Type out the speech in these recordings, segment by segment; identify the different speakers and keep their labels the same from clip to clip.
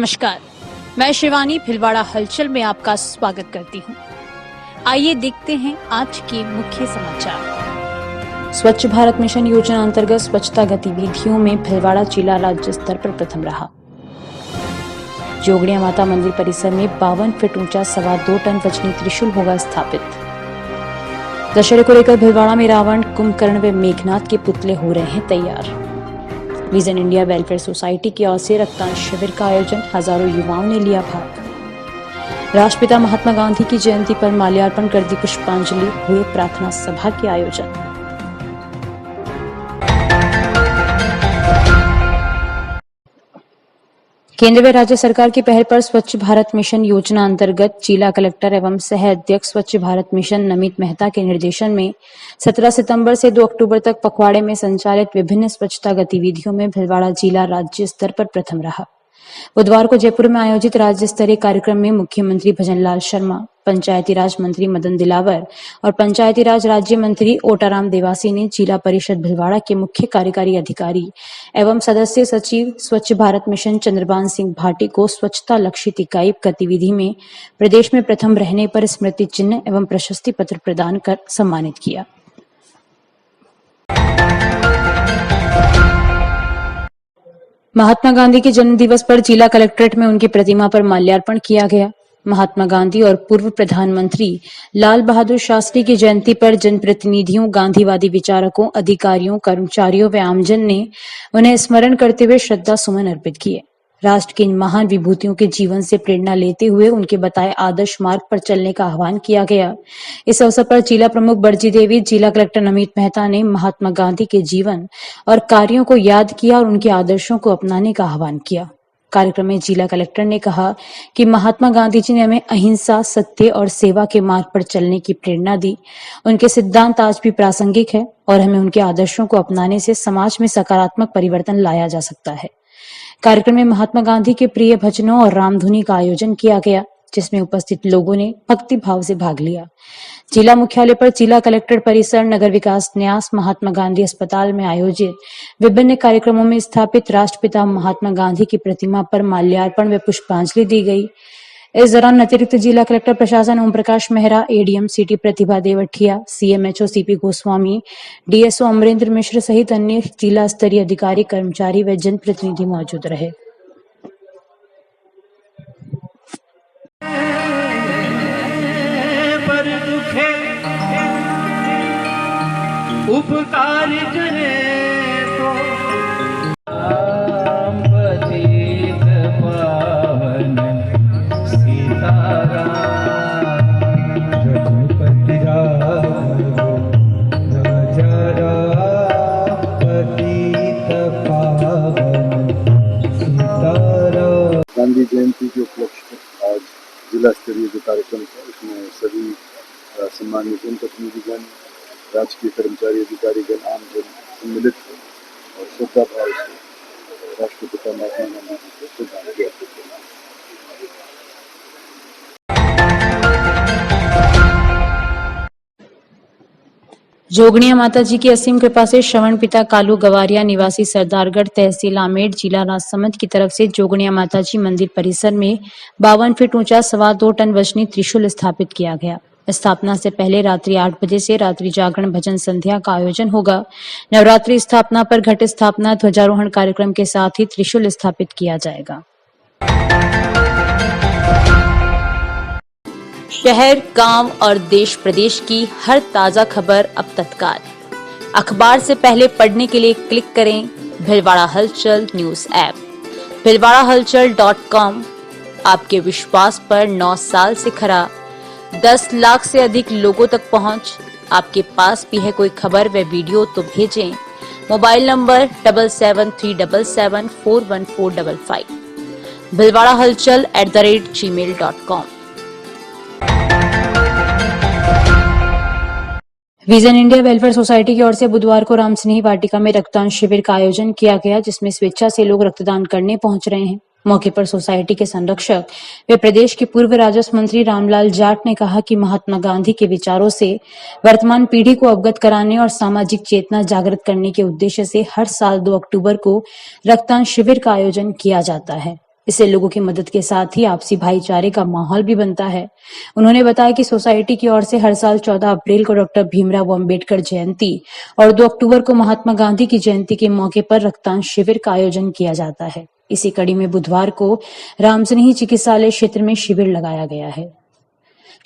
Speaker 1: नमस्कार, मैं शिवानी भिलवाड़ा हलचल में आपका स्वागत करती हूं। आइए देखते हैं आज के मुख्य समाचार। स्वच्छ भारत मिशन योजना अंतर्गत स्वच्छता गतिविधियों में भिलवाड़ा जिला राज्य स्तर पर प्रथम रहा। जोगड़िया माता मंदिर परिसर में 52 फीट ऊंचा 2.25 टन वजनी त्रिशूल होगा स्थापित। दशहरे को लेकर भिलवाड़ा में रावण, कुंभकर्ण व मेघनाथ के पुतले हो रहे हैं तैयार। विजन इंडिया वेलफेयर सोसाइटी की ओर से रक्तदान शिविर का आयोजन, हजारों युवाओं ने लिया भाग। राष्ट्रपिता महात्मा गांधी की जयंती पर माल्यार्पण कर दी पुष्पांजलि, हुए प्रार्थना सभा के आयोजन। केंद्र व राज्य सरकार की पहल पर स्वच्छ भारत मिशन योजना अंतर्गत जिला कलेक्टर एवं सह अध्यक्ष स्वच्छ भारत मिशन नमित मेहता के निर्देशन में 17 सितंबर से 2 अक्टूबर तक पखवाड़े में संचालित विभिन्न स्वच्छता गतिविधियों में भिलवाड़ा जिला राज्य स्तर पर प्रथम रहा। बुधवार को जयपुर में आयोजित राज्य स्तरीय कार्यक्रम में मुख्यमंत्री भजनलाल शर्मा, पंचायती राज मंत्री मदन दिलावर और पंचायती राज राज्य मंत्री ओटाराम देवासी ने जिला परिषद भिलवाड़ा के मुख्य कार्यकारी अधिकारी एवं सदस्य सचिव स्वच्छ भारत मिशन चंद्रभान सिंह भाटी को स्वच्छता लक्षित इकाई गतिविधि में प्रदेश में प्रथम रहने पर स्मृति चिन्ह एवं प्रशस्ति पत्र प्रदान कर सम्मानित किया। महात्मा गांधी के जन्म दिवस पर जिला कलेक्ट्रेट में उनकी प्रतिमा पर माल्यार्पण किया गया। महात्मा गांधी और पूर्व प्रधानमंत्री लाल बहादुर शास्त्री की जयंती पर जनप्रतिनिधियों, गांधीवादी विचारकों, अधिकारियों, कर्मचारियों व आमजन ने उन्हें स्मरण करते हुए श्रद्धा सुमन अर्पित किए। राष्ट्र की इन महान विभूतियों के जीवन से प्रेरणा लेते हुए उनके बताए आदर्श मार्ग पर चलने का आह्वान किया गया। इस अवसर पर जिला प्रमुख बरजी देवी, जिला कलेक्टर नमित मेहता ने महात्मा गांधी के जीवन और कार्यों को याद किया और उनके आदर्शों को अपनाने का आह्वान किया। कार्यक्रम में जिला कलेक्टर ने कहा कि महात्मा गांधी जी ने हमें अहिंसा, सत्य और सेवा के मार्ग पर चलने की प्रेरणा दी। उनके सिद्धांत आज भी प्रासंगिक है और हमें उनके आदर्शों को अपनाने से समाज में सकारात्मक परिवर्तन लाया जा सकता है। कार्यक्रम में महात्मा गांधी के प्रिय भजनों और रामधुनी का आयोजन किया गया, जिसमें उपस्थित लोगों ने भक्ति भाव से भाग लिया। जिला मुख्यालय पर जिला कलेक्टर परिसर, नगर विकास न्यास, महात्मा गांधी अस्पताल में आयोजित विभिन्न कार्यक्रमों में स्थापित राष्ट्रपिता महात्मा गांधी की प्रतिमा पर माल्यार्पण व पुष्पांजलि दी गई। इस दौरान अतिरिक्त जिला कलेक्टर प्रशासन Om Prakash Mehra, ADM city Pratibha Devthiya, CMHO CP Goswami, DSO Amarendra Mishra सहित अन्य जिला स्तरीय अधिकारी, कर्मचारी व जनप्रतिनिधि मौजूद रहे।
Speaker 2: उपकार करे तो
Speaker 3: गांधी जयंती के उपलक्ष्य में आज जिला स्तरीय जो कार्यक्रम था उसमें सभी सम्मान्य जनप्रतिनिधिगण, राजकीय कर्मचारी, अधिकारीगण, आमजन सम्मिलित थे और श्रद्धा भाव से राष्ट्रपिता महात्मा गांधी जी को श्रद्धांजलि अर्पित की।
Speaker 1: जोगड़िया माता जी की असीम कृपा से श्रवण पिता कालू गवारिया निवासी सरदारगढ़ तहसील आमेर जिला राजसमंद की तरफ से जोगड़िया माता जी मंदिर परिसर में 52 फीट ऊंचा 2.25 टन वजनी त्रिशूल स्थापित किया गया। स्थापना से पहले रात्रि 8 बजे से रात्रि जागरण भजन संध्या का आयोजन होगा। नवरात्रि स्थापना पर घट स्थापना, ध्वजारोहण कार्यक्रम के साथ ही त्रिशूल स्थापित किया जाएगा। शहर, गांव और देश प्रदेश की हर ताजा खबर अब तत्काल अखबार से पहले पढ़ने के लिए क्लिक करें भिलवाड़ा हलचल न्यूज ऐप। भिलवाड़ाहलचल.com आपके विश्वास पर 9 साल से खरा, 10 लाख से अधिक लोगों तक पहुंच। आपके पास भी है कोई खबर व वीडियो तो भेजें। Mobile number 7737741455। भिलवाड़ाहलचल@gmail.com। विजन इंडिया वेलफेयर सोसाइटी की ओर से बुधवार को राम स्नेही वाटिका में रक्तदान शिविर का आयोजन किया गया, जिसमें स्वेच्छा से लोग रक्तदान करने पहुंच रहे हैं। मौके पर सोसाइटी के संरक्षक वे प्रदेश के पूर्व राजस्व मंत्री रामलाल जाट ने कहा कि महात्मा गांधी के विचारों से वर्तमान पीढ़ी को अवगत कराने और सामाजिक चेतना जागृत करने के उद्देश्य से हर साल 2 अक्टूबर को रक्तदान शिविर का आयोजन किया जाता है। इससे लोगों की मदद के साथ ही आपसी भाईचारे का माहौल भी बनता है। उन्होंने बताया कि सोसाइटी की ओर से हर साल 14 अप्रैल को डॉक्टर भीमराव अंबेडकर जयंती और 2 अक्टूबर को महात्मा गांधी की जयंती के मौके पर रक्तदान शिविर का आयोजन किया जाता है। इसी कड़ी में बुधवार को रामसनेही चिकित्सालय क्षेत्र में शिविर लगाया गया है।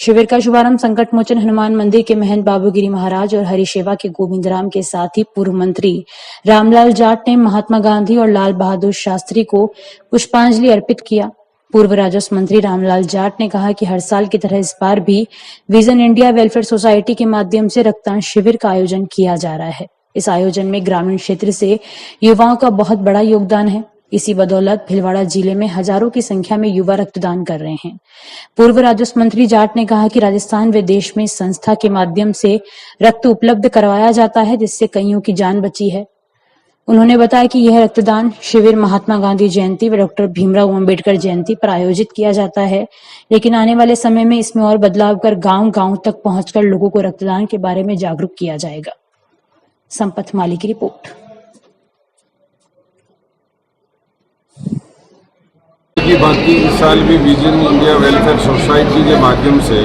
Speaker 1: शिविर का शुभारंभ संकट मोचन हनुमान मंदिर के महंत बाबूगिरी महाराज और हरिसेवा के गोविंद राम के साथ ही पूर्व मंत्री रामलाल जाट ने महात्मा गांधी और लाल बहादुर शास्त्री को पुष्पांजलि अर्पित किया। पूर्व राजस्व मंत्री रामलाल जाट ने कहा कि हर साल की तरह इस बार भी विजन इंडिया वेलफेयर सोसाइटी के माध्यम से रक्तदान शिविर का आयोजन किया जा रहा है। इस आयोजन में ग्रामीण क्षेत्र से युवाओं का बहुत बड़ा योगदान है। इसी बदौलत भीलवाड़ा जिले में हजारों की संख्या में युवा रक्तदान कर रहे हैं। पूर्व राजस्व मंत्री जाट ने कहा कि राजस्थान व देश में संस्था के माध्यम से रक्त उपलब्ध करवाया जाता है, जिससे कईयों की जान बची है। उन्होंने बताया कि यह रक्तदान शिविर महात्मा गांधी जयंती व डॉक्टर भीमराव अंबेडकर जयंती पर आयोजित किया जाता है, लेकिन आने वाले समय में इसमें और बदलाव कर गांव-गांव तक पहुंचकर लोगों को रक्तदान के बारे में जागरूक किया जाएगा। संपत माली की रिपोर्ट।
Speaker 4: की भांति इस साल भी विजन इंडिया वेलफेयर सोसाइटी के माध्यम से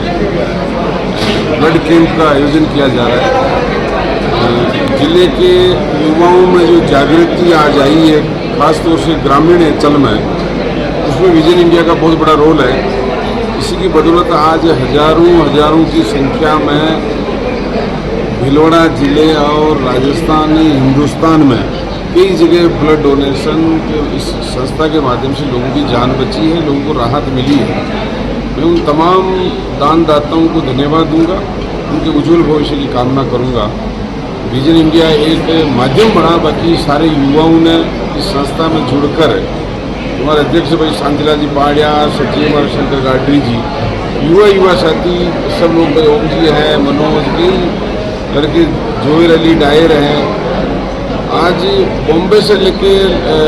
Speaker 4: ब्लड कैंप का आयोजन किया जा रहा है। जिले के युवाओं में जो जागृति आज आई है, खासतौर से ग्रामीण अंचल में, उसमें विजन इंडिया का बहुत बड़ा रोल है। इसी की बदौलत आज हजारों की संख्या में भीलवाड़ा जिले और राजस्थान हिंदुस्तान में कई जगह ब्लड डोनेशन के इस संस्था के माध्यम से लोगों की जान बची है, लोगों को राहत मिली है। मैं उन तमाम दानदाताओं को धन्यवाद दूंगा, उनके उज्जवल भविष्य की कामना करूंगा। विजन इंडिया एक माध्यम बना, बाकी सारे युवाओं ने इस संस्था में जुड़कर, हमारे अध्यक्ष भाई शांतिलाल जी पहाड़िया, सचिव हमारे शंकर गाडरी जी, युवा साथी सब लोग, भाई ओम जी हैं, मनोज, कई लड़के, जोहिर अली डायर हैं। आज बॉम्बे से लेके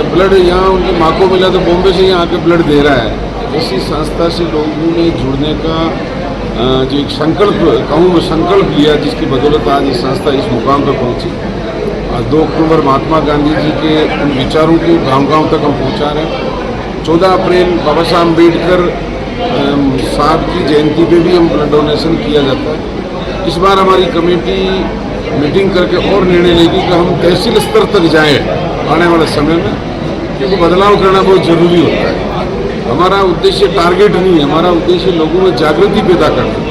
Speaker 4: ब्लड यहाँ उनकी माँ को मिला तो बॉम्बे से यहाँ आके ब्लड दे रहा है। इसी संस्था से लोगों ने जुड़ने का जो एक संकल्प कहूँ मैं संकल्प लिया, जिसकी बदौलत आज ये संस्था इस मुकाम पर पहुँची। आज 2 अक्टूबर महात्मा गांधी जी के उन विचारों को गांव-गांव तक हम पहुँचा रहे हैं। 14 अप्रैल बाबा साहब अम्बेडकर साहब की जयंती पे भी हम ब्लड डोनेशन किया जाता है। इस बार हमारी कमेटी मीटिंग करके और निर्णय लेगी कि हम तहसील स्तर तक जाएं आने वाले समय में, क्योंकि बदलाव करना बहुत जरूरी होता है। हमारा उद्देश्य टारगेट नहीं है, हमारा उद्देश्य लोगों में जागृति पैदा करना है।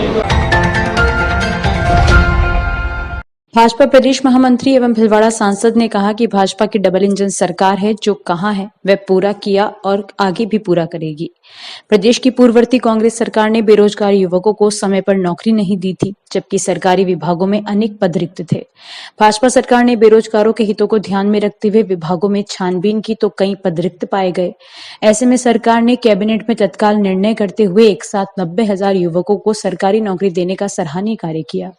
Speaker 1: भाजपा प्रदेश महामंत्री एवं भीलवाड़ा सांसद ने कहा कि भाजपा की डबल इंजन सरकार है, जो कहा है वह पूरा किया और आगे भी पूरा करेगी। प्रदेश की पूर्ववर्ती कांग्रेस सरकार ने बेरोजगार युवकों को समय पर नौकरी नहीं दी थी, जबकि सरकारी विभागों में अनेक पद रिक्त थे। भाजपा सरकार ने बेरोजगारों के हितों को ध्यान में रखते हुए विभागों में छानबीन की तो कई पद रिक्त पाए गए। ऐसे में सरकार ने कैबिनेट में तत्काल निर्णय करते हुए एक साथ 90,000 युवकों को सरकारी नौकरी देने का सराहनीय कार्य किया।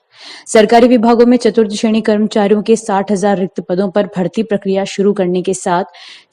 Speaker 1: सरकारी विभागों में चतुर्थ श्रेणी कर्मचारियों के 60,000 रिक्त पदों पर भर्ती प्रक्रिया शुरू करने के साथ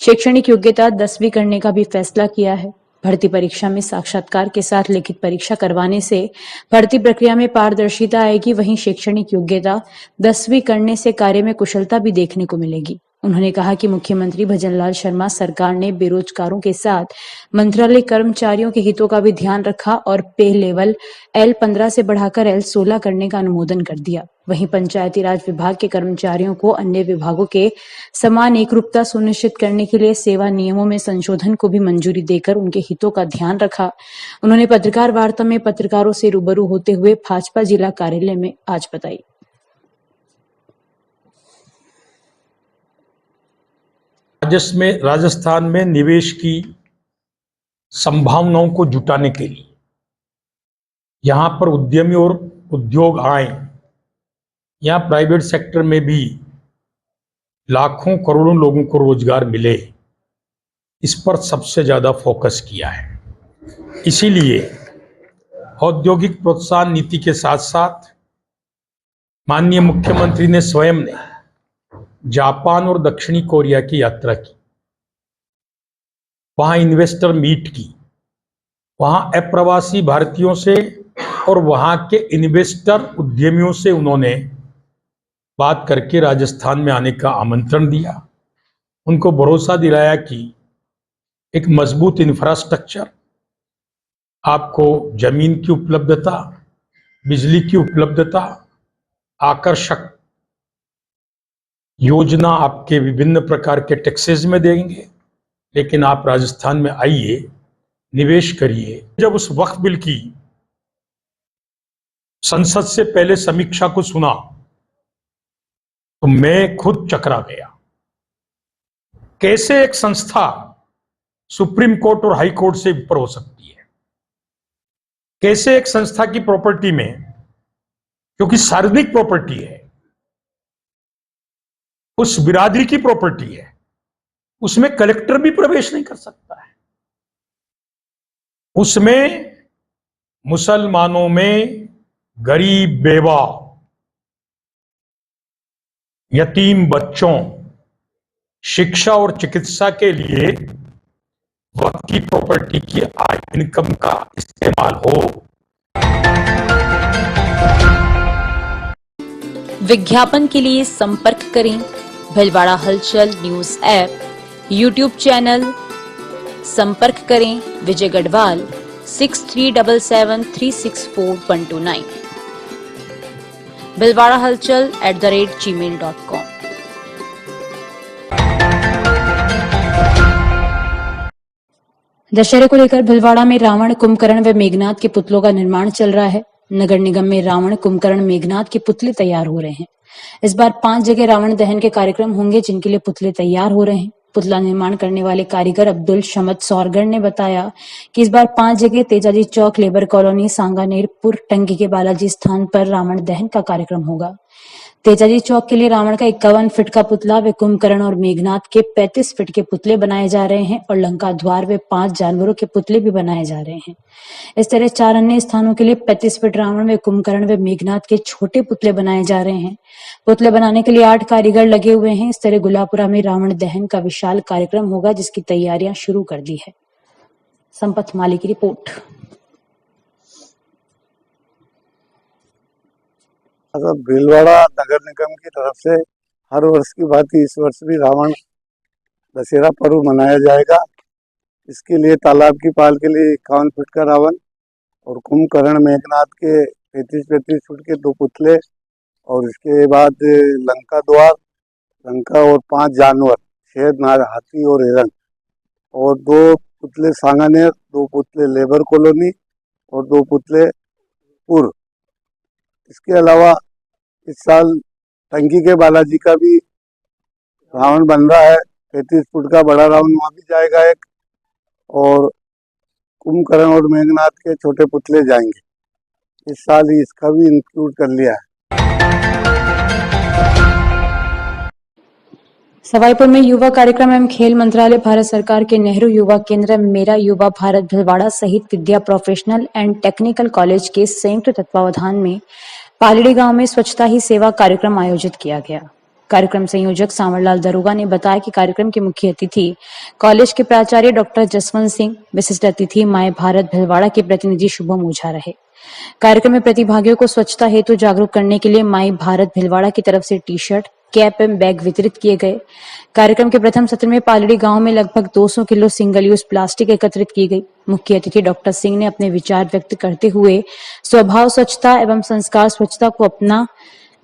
Speaker 1: शैक्षणिक योग्यता 10वीं करने का भी फैसला किया है। भर्ती परीक्षा में साक्षात्कार के साथ लिखित परीक्षा करवाने से भर्ती प्रक्रिया में पारदर्शिता आएगी। वहीं शैक्षणिक योग्यता 10वीं करने से कार्य में कुशलता भी देखने को मिलेगी। उन्होंने कहा कि मुख्यमंत्री भजनलाल शर्मा सरकार ने बेरोजगारों के साथ मंत्रालय कर्मचारियों के हितों का भी ध्यान रखा और पे लेवल L15 से बढ़ाकर L16 करने का अनुमोदन कर दिया। वहीं पंचायती राज विभाग के कर्मचारियों को अन्य विभागों के समान एकरूपता सुनिश्चित करने के लिए सेवा नियमों में संशोधन को भी मंजूरी देकर उनके हितों का ध्यान रखा। उन्होंने पत्रकार वार्ता में पत्रकारों से रूबरू होते हुए भाजपा जिला कार्यालय में आज बताई।
Speaker 5: राजस्थान में निवेश की संभावनाओं को जुटाने के लिए यहाँ पर उद्यमी और उद्योग आए, यहाँ प्राइवेट सेक्टर में भी लाखों करोड़ों लोगों को रोजगार मिले, इस पर सबसे ज्यादा फोकस किया है। इसीलिए औद्योगिक प्रोत्साहन नीति के साथ साथ माननीय मुख्यमंत्री ने स्वयं ने जापान और दक्षिणी कोरिया की यात्रा की, वहां इन्वेस्टर मीट की, वहां अप्रवासी भारतीयों से और वहां के इन्वेस्टर उद्यमियों से उन्होंने बात करके राजस्थान में आने का आमंत्रण दिया। उनको भरोसा दिलाया कि एक मजबूत इंफ्रास्ट्रक्चर, आपको जमीन की उपलब्धता, बिजली की उपलब्धता, आकर्षक योजना आपके विभिन्न प्रकार के टैक्सेस में देंगे। लेकिन आप राजस्थान में आइए, निवेश करिए। जब उस वक्फ बिल की संसद से पहले समीक्षा को सुना तो मैं खुद चकरा गया। कैसे एक संस्था सुप्रीम कोर्ट और हाई कोर्ट से ऊपर हो सकती है? कैसे एक संस्था की प्रॉपर्टी में, क्योंकि सार्वजनिक प्रॉपर्टी है, उस बिरादरी की प्रॉपर्टी है, उसमें कलेक्टर भी प्रवेश नहीं कर सकता है। उसमें मुसलमानों में गरीब, बेवा, यतीम बच्चों शिक्षा और चिकित्सा के लिए वक्त की प्रॉपर्टी की आय इनकम का इस्तेमाल हो।
Speaker 1: विज्ञापन के लिए संपर्क करें भीलवाड़ा हलचल न्यूज ऐप, यूट्यूब चैनल। संपर्क करें विजय गढ़वाल 6377364129, भीलवाड़ा हलचल @gmail.com। दशहरे को लेकर भीलवाड़ा में रावण, कुंभकर्ण व मेघनाथ के पुतलों का निर्माण चल रहा है। नगर निगम में रावण, कुंभकर्ण, मेघनाथ के पुतले तैयार हो रहे हैं। इस बार 5 जगह रावण दहन के कार्यक्रम होंगे, जिनके लिए पुतले तैयार हो रहे हैं। पुतला निर्माण करने वाले कारीगर अब्दुल शमद सौरगढ़ ने बताया कि इस बार 5 जगह तेजाजी चौक, लेबर कॉलोनी, सांगानेरपुर, टंगी के बालाजी स्थान पर रावण दहन का कार्यक्रम होगा। तेजाजी चौक के लिए रावण का 51 फीट का पुतला व कुंभकर्ण और मेघनाथ के 35 फीट के पुतले बनाए जा रहे हैं और लंका द्वार व 5 जानवरों के पुतले भी बनाए जा रहे हैं। इस तरह 4 अन्य स्थानों के लिए 35 फीट रावण व कुंभकर्ण व मेघनाथ के छोटे पुतले बनाए जा रहे हैं। पुतले बनाने के लिए 8 कारीगर लगे हुए हैं। इस तरह गुलापुरा में रावण दहन का विशाल कार्यक्रम होगा, जिसकी तैयारियां शुरू कर दी है। संपत माली की रिपोर्ट।
Speaker 6: भीलवाड़ा नगर निगम की तरफ से हर वर्ष की भांति इस वर्ष भी रावण दशहरा पर्व मनाया जाएगा। इसके लिए तालाब की पाल के लिए 51 फीट का रावण और कुंभकर्ण मेघनाथ के 35-35 फीट के 2 पुतले और इसके बाद लंका द्वार, लंका और 5 जानवर, शेर, नाग, हाथी और हिरण और 2 पुतले सांगानेर, 2 पुतले लेबर कॉलोनी और 2 पुतले पूर्व। इसके अलावा इस साल टंकी के बालाजी का भी रावण बन रहा है। 35 फुट का बड़ा रावण वहाँ भी जाएगा एक, और कुंभकर्ण और मेघनाथ के छोटे पुतले जाएंगे। इस साल ही इसका भी इंक्लूड कर लिया है।
Speaker 1: सवाईपुर में युवा कार्यक्रम एवं खेल मंत्रालय, भारत सरकार के नेहरू युवा केंद्र, मेरा युवा भारत भीलवाड़ा सहित विद्या प्रोफेशनल एंड टेक्निकल कॉलेज के संयुक्त तत्वावधान में पालड़ी गांव में स्वच्छता ही सेवा कार्यक्रम आयोजित किया गया। कार्यक्रम संयोजक सांवरलाल दरोगा ने बताया कि कार्यक्रम के मुख्य अतिथि कॉलेज के प्राचार्य डॉक्टर जसवंत सिंह, विशिष्ट अतिथि माय भारत भीलवाड़ा के प्रतिनिधि शुभम ओझा रहे। कार्यक्रम में प्रतिभागियों को स्वच्छता हेतु जागरूक करने के लिए माय भारत भीलवाड़ा की तरफ से टी-शर्ट, कैप एवं बैग वितरित किए गए। कार्यक्रम के प्रथम सत्र में पालड़ी गांव में लगभग 200 किलो सिंगल यूज प्लास्टिक एकत्रित की गई। मुख्य अतिथि डॉक्टर सिंह ने अपने विचार व्यक्त करते हुए स्वभाव स्वच्छता एवं संस्कार स्वच्छता को अपना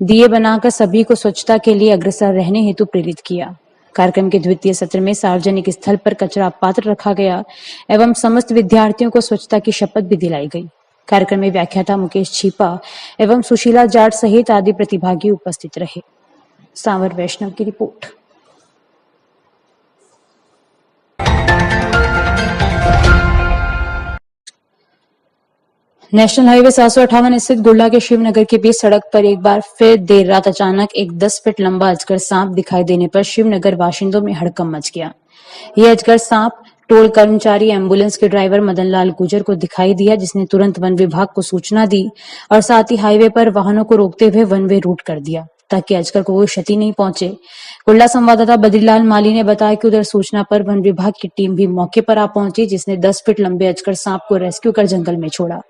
Speaker 1: दिए बनाकर सभी को स्वच्छता के लिए अग्रसर रहने हेतु प्रेरित किया। कार्यक्रम के द्वितीय सत्र में सार्वजनिक स्थल पर कचरा पात्र रखा गया एवं समस्त विद्यार्थियों को स्वच्छता की शपथ भी दिलाई गई। कार्यक्रम में व्याख्याता मुकेश छिपा एवं सुशीला जाट सहित आदि प्रतिभागी उपस्थित रहे। सांवर वैष्णव की रिपोर्ट। नेशनल हाईवे 758 स्थित गुड़ला के शिवनगर के बीच सड़क पर एक बार फिर देर रात अचानक एक 10 फीट लंबा अजगर सांप दिखाई देने पर शिवनगर बाशिंदों में हड़कंप मच गया। यह अजगर सांप टोल कर्मचारी एम्बुलेंस के ड्राइवर मदन लाल गुजर को दिखाई दिया, जिसने तुरंत वन विभाग को सूचना दी और साथ ही हाईवे पर वाहनों को रोकते हुए वन वे रूट कर दिया ताकि अजगर को कोई क्षति नहीं पहुंचे। कुल्ला संवाददाता बद्रीलाल माली ने बताया कि उधर सूचना पर वन विभाग की टीम भी मौके पर आ पहुंची, जिसने 10 फीट लंबे अजगर सांप को रेस्क्यू कर जंगल में छोड़ा।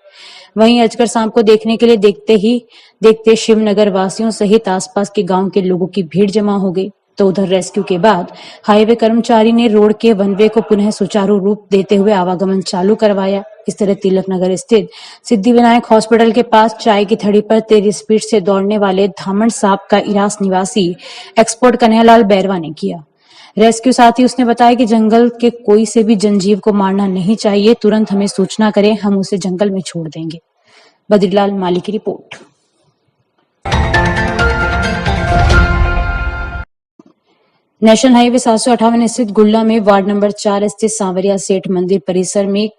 Speaker 1: वहीं अजगर सांप को देखने के लिए देखते शिवनगर वासियों सहित आसपास के गांव के लोगों की भीड़ जमा हो गई। तो उधर रेस्क्यू के बाद हाईवे कर्मचारी ने रोड के वन वे को पुनः सुचारू रूप देते हुए आवागमन चालू करवाया। इस तरह तिलक नगर स्थित सिद्धिविनायक हॉस्पिटल के पास चाय की थड़ी पर तेज स्पीड से दौड़ने वाले धामण साहब का इरास निवासी एक्सपर्ट कन्हैयालाल बैरवा ने किया। रेस्क्यू साथ ही उसने बताया कि जंगल के कोई से भी जनजीव को मारना नहीं चाहिए, तुरंत हमें सूचना करें, हम उसे जंगल में छोड़ देंगे। बद्रीलाल माली की रिपोर्ट। नेशनल हाईवे 758 स्थित गुल्ला में वार्ड नंबर 4 स्थित सांवरिया सेठ मंदिर परिसर में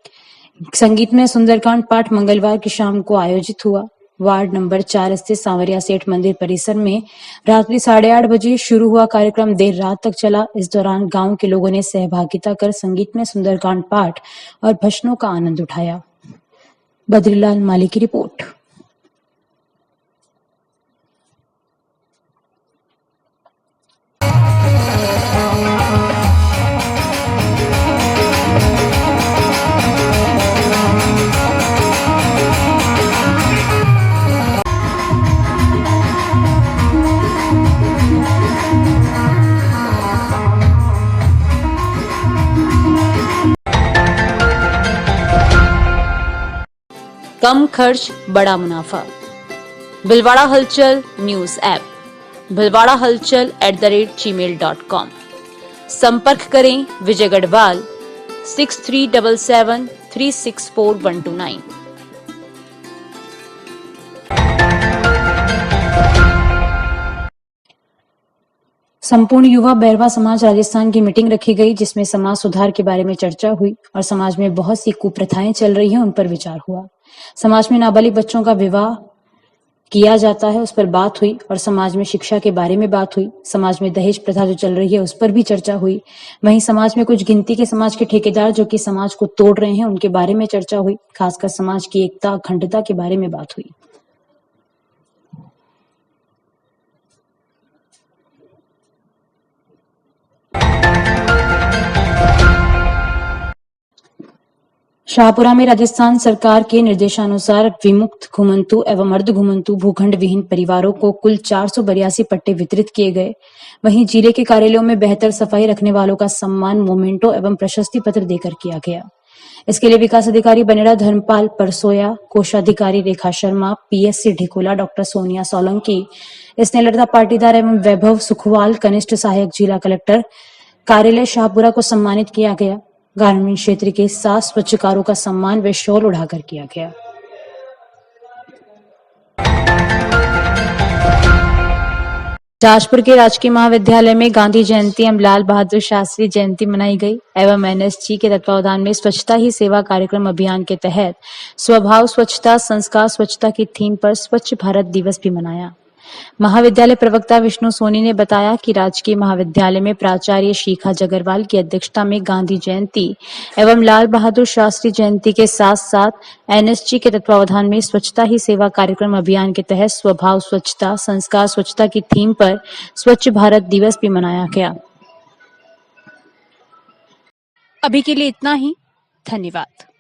Speaker 1: संगीतमय सुंदरकांड पाठ मंगलवार की शाम को आयोजित हुआ। वार्ड नंबर 4 स्थित सांवरिया सेठ मंदिर परिसर में रात्रि 8:30 बजे शुरू हुआ कार्यक्रम देर रात तक चला। इस दौरान गांव के लोगों ने सहभागिता कर संगीतमय सुंदरकांड पाठ और भजनों का आनंद उठाया। बद्रीलाल माली की रिपोर्ट। कम खर्च बड़ा मुनाफा। भिलवाड़ा हलचल न्यूज ऐप भिलवाड़ा हलचल @gmail.com। संपर्क करें विजय गढ़वाल 6377364129। संपूर्ण युवा बैरवा समाज राजस्थान की मीटिंग रखी गई, जिसमें समाज सुधार के बारे में चर्चा हुई और समाज में बहुत सी कुप्रथाएं चल रही हैं उन पर विचार हुआ। समाज में नाबालिग बच्चों का विवाह किया जाता है, उस पर बात हुई और समाज में शिक्षा के बारे में बात हुई। समाज में दहेज प्रथा जो चल रही है उस पर भी चर्चा हुई। वहीं समाज में कुछ गिनती के समाज के ठेकेदार जो कि समाज को तोड़ रहे हैं उनके बारे में चर्चा हुई। खासकर समाज की एकता अखंडता के बारे में बात हुई। शाहपुरा में राजस्थान सरकार के निर्देशानुसार विमुक्त घुमंतु एवं अर्ध घुमंतु भूखंड विहीन परिवारों को कुल 482 पट्टे वितरित किए गए। वहीं जिले के कार्यालयों में बेहतर सफाई रखने वालों का सम्मान मोमेंटो एवं प्रशस्ति पत्र देकर किया गया। इसके लिए विकास अधिकारी बनेड़ा धर्मपाल परसोया, कोषाधिकारी रेखा शर्मा, पीएससी ढिकोला, डॉक्टर सोनिया सोलंकी, स्नेहलता पाटीदार एवं वैभव सुखवाल, कनिष्ठ सहायक जिला कलेक्टर कार्यालय शाहपुरा को सम्मानित किया गया। ग्रामीण क्षेत्र के 7 स्वच्छकारों का सम्मान व शॉल उड़ाकर किया गया। जाजपुर के राजकीय महाविद्यालय में गांधी जयंती एवं लाल बहादुर शास्त्री जयंती मनाई गई एवं एनएसजी के तत्वावधान में स्वच्छता ही सेवा कार्यक्रम अभियान के तहत स्वभाव स्वच्छता संस्कार स्वच्छता की थीम पर स्वच्छ भारत दिवस भी मनाया। महाविद्यालय प्रवक्ता विष्णु सोनी ने बताया कि राजकीय महाविद्यालय में प्राचार्य शिखा जगरवाल की अध्यक्षता में गांधी जयंती एवं लाल बहादुर शास्त्री जयंती के साथ साथ एनएसजी के तत्वावधान में स्वच्छता ही सेवा कार्यक्रम अभियान के तहत स्वभाव स्वच्छता संस्कार स्वच्छता की थीम पर स्वच्छ भारत दिवस भी मनाया गया। अभी के लिए इतना ही। धन्यवाद।